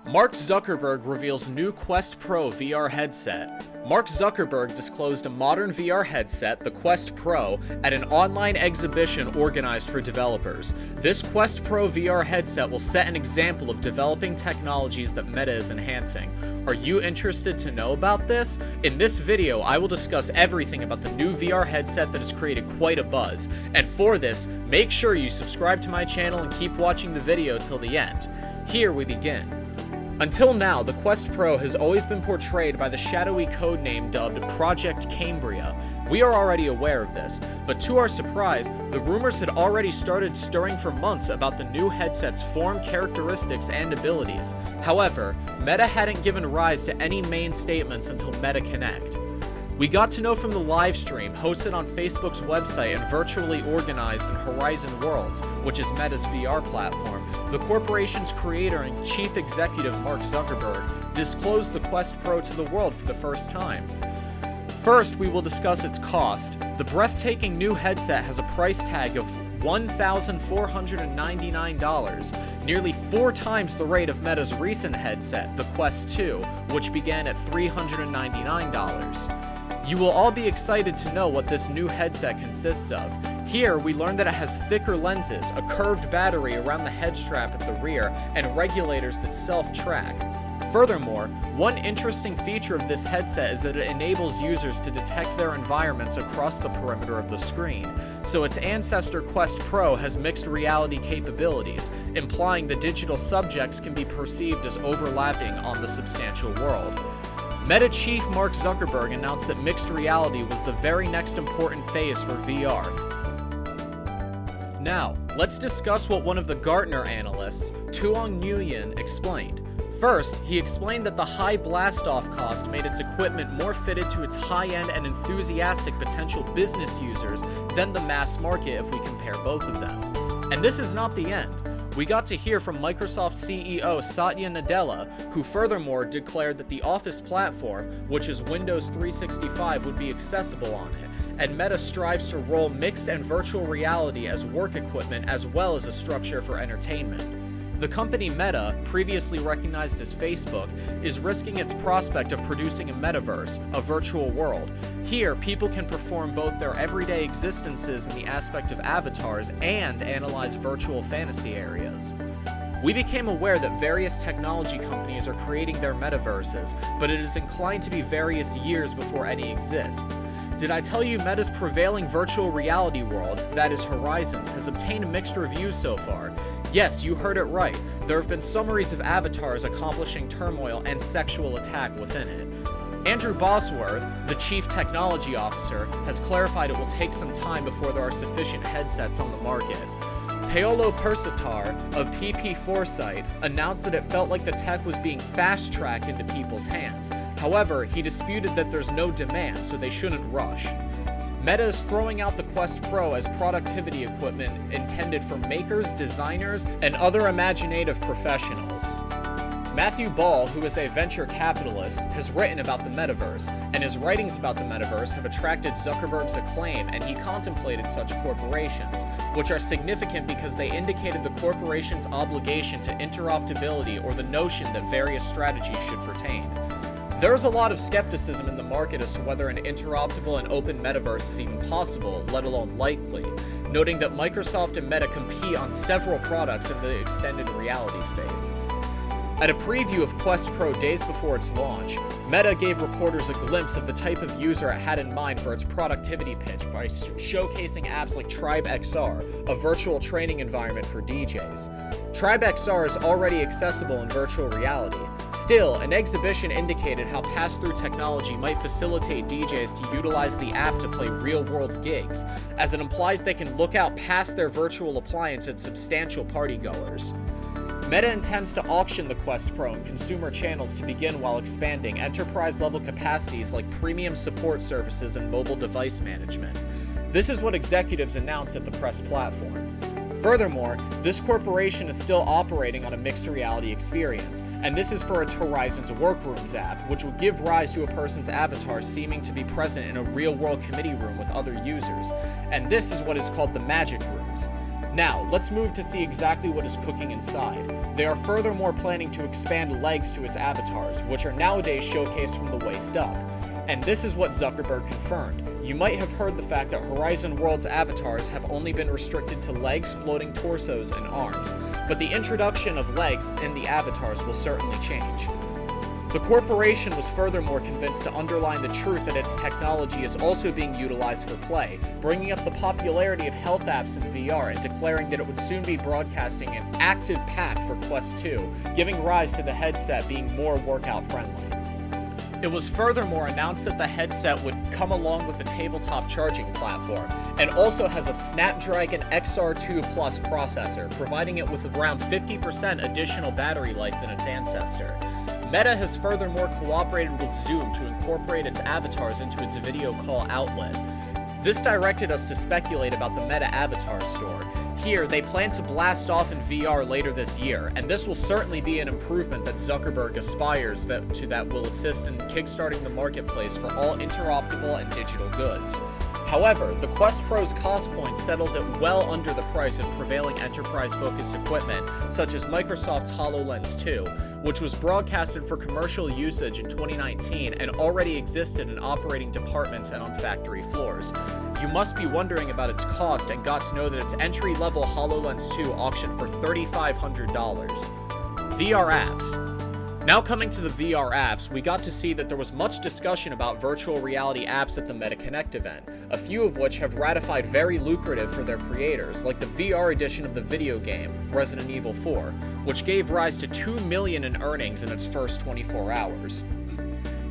Mark Zuckerberg reveals new Quest Pro VR headset. Mark Zuckerberg disclosed a modern VR headset, the Quest Pro, at an online exhibition organized for developers. This Quest Pro VR headset will set an example of developing technologies that Meta is enhancing. Are you interested to know about this? In this video, I will discuss everything about the new VR headset that has created quite a buzz. And for this, make sure you subscribe to my channel and keep watching the video till the end. Here we begin. Until now, the Quest Pro has always been portrayed by the shadowy codename dubbed Project Cambria. We are already aware of this, but to our surprise, the rumors had already started stirring for months about the new headset's form, characteristics, and abilities. However, Meta hadn't given rise to any main statements until Meta Connect. We got to know from the live stream hosted on Facebook's website and virtually organized in Horizon Worlds, which is Meta's VR platform, the corporation's creator and chief executive Mark Zuckerberg disclosed the Quest Pro to the world for the first time. First, we will discuss its cost. The breathtaking new headset has a price tag of $1,499, nearly 4 times the rate of Meta's recent headset, the Quest 2, which began at $399. You will all be excited to know what this new headset consists of. Here, we learn that it has thicker lenses, a curved battery around the head strap at the rear, and regulators that self-track. Furthermore, one interesting feature of this headset is that it enables users to detect their environments across the perimeter of the screen, so its ancestor Quest Pro has mixed reality capabilities, implying the digital subjects can be perceived as overlapping on the substantial world. Meta chief Mark Zuckerberg announced that mixed reality was the very next important phase for VR. Now, let's discuss what one of the Gartner analysts, Tuong Nguyen, explained. First, he explained that the high blast-off cost made its equipment more fitted to its high-end and enthusiastic potential business users than the mass market if we compare both of them. And this is not the end. We got to hear from Microsoft CEO Satya Nadella, who furthermore declared that the Office platform, which is Windows 365, would be accessible on it, and Meta strives to roll mixed and virtual reality as work equipment as well as a structure for entertainment. The company Meta, previously recognized as Facebook, is risking its prospect of producing a metaverse, a virtual world. Here, people can perform both their everyday existences in the aspect of avatars and analyze virtual fantasy areas. We became aware that various technology companies are creating their metaverses, but it is inclined to be various years before any exist. Did I tell you Meta's prevailing virtual reality world, that is Horizons, has obtained mixed reviews so far? Yes, you heard it right. There have been summaries of avatars accomplishing turmoil and sexual attack within it. Andrew Bosworth, the chief technology officer, has clarified it will take some time before there are sufficient headsets on the market. Paolo Persitar of PP Foresight announced that it felt like the tech was being fast-tracked into people's hands. However, he disputed that there's no demand, so they shouldn't rush. Meta is throwing out the Quest Pro as productivity equipment intended for makers, designers, and other imaginative professionals. Matthew Ball, who is a venture capitalist, has written about the metaverse, and his writings about the metaverse have attracted Zuckerberg's acclaim, and he contemplated such corporations, which are significant because they indicated the corporation's obligation to interoperability or the notion that various strategies should pertain. There's a lot of skepticism in the market as to whether an interoperable and open metaverse is even possible, let alone likely, noting that Microsoft and Meta compete on several products in the extended reality space. At a preview of Quest Pro days before its launch, Meta gave reporters a glimpse of the type of user it had in mind for its productivity pitch by showcasing apps like Tribe XR, a virtual training environment for DJs. Tribe XR is already accessible in virtual reality. Still, an exhibition indicated how pass-through technology might facilitate DJs to utilize the app to play real-world gigs, as it implies they can look out past their virtual appliance at substantial partygoers. Meta intends to auction the Quest Pro in consumer channels to begin while expanding enterprise-level capacities like premium support services and mobile device management. This is what executives announced at the press platform. Furthermore, this corporation is still operating on a mixed reality experience, and this is for its Horizons Workrooms app, which would give rise to a person's avatar seeming to be present in a real-world committee room with other users, and this is what is called the Magic Rooms. Now, let's move to see exactly what is cooking inside. They are furthermore planning to expand legs to its avatars, which are nowadays showcased from the waist up. And this is what Zuckerberg confirmed. You might have heard the fact that Horizon World's avatars have only been restricted to legs, floating torsos, and arms, but the introduction of legs in the avatars will certainly change. The corporation was furthermore convinced to underline the truth that its technology is also being utilized for play, bringing up the popularity of health apps in VR and declaring that it would soon be broadcasting an active pack for Quest 2, giving rise to the headset being more workout friendly. It was furthermore announced that the headset would come along with a tabletop charging platform, and also has a Snapdragon XR2 Plus processor, providing it with around 50% additional battery life than its ancestor. Meta has furthermore cooperated with Zoom to incorporate its avatars into its video call outlet. This directed us to speculate about the Meta Avatar store. Here, they plan to blast off in VR later this year, and this will certainly be an improvement that Zuckerberg aspires that will assist in kickstarting the marketplace for all interoperable and digital goods. However, the Quest Pro's cost point settles at well under the price of prevailing enterprise-focused equipment, such as Microsoft's HoloLens 2, which was broadcasted for commercial usage in 2019 and already existed in operating departments and on factory floors. You must be wondering about its cost and got to know that its entry-level HoloLens 2 auctioned for $3,500. VR apps. Now coming to the VR apps, we got to see that there was much discussion about virtual reality apps at the MetaConnect event, a few of which have ratified very lucrative for their creators, like the VR edition of the video game, Resident Evil 4, which gave rise to $2 million in earnings in its first 24 hours.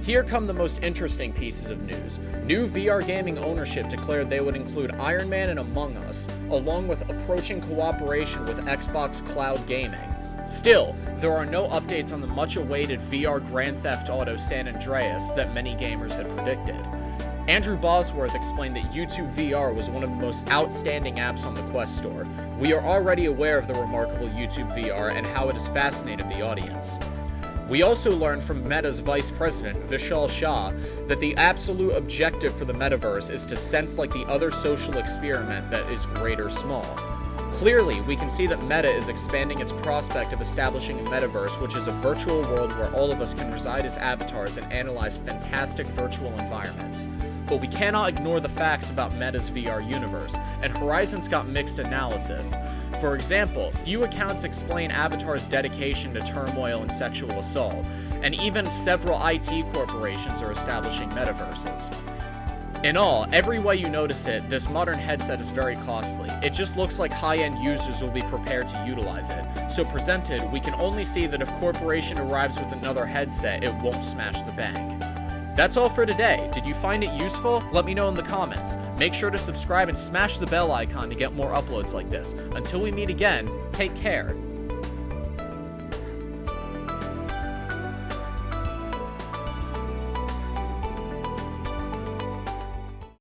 Here come the most interesting pieces of news. New VR gaming ownership declared they would include Iron Man and Among Us, along with approaching cooperation with Xbox Cloud Gaming. Still, there are no updates on the much-awaited VR Grand Theft Auto San Andreas that many gamers had predicted. Andrew Bosworth explained that YouTube VR was one of the most outstanding apps on the Quest Store. We are already aware of the remarkable YouTube VR and how it has fascinated the audience. We also learned from Meta's vice president, Vishal Shah, that the absolute objective for the metaverse is to sense like the other social experiment that is great or small. Clearly, we can see that Meta is expanding its prospect of establishing a metaverse, which is a virtual world where all of us can reside as avatars and analyze fantastic virtual environments. But we cannot ignore the facts about Meta's VR universe, and Horizon's got mixed analysis. For example, few accounts explain Avatar's dedication to turmoil and sexual assault, and even several IT corporations are establishing metaverses. In all, every way you notice it, this modern headset is very costly. It just looks like high-end users will be prepared to utilize it. So presented, we can only see that if corporation arrives with another headset, it won't smash the bank. That's all for today. Did you find it useful? Let me know in the comments. Make sure to subscribe and smash the bell icon to get more uploads like this. Until we meet again, take care.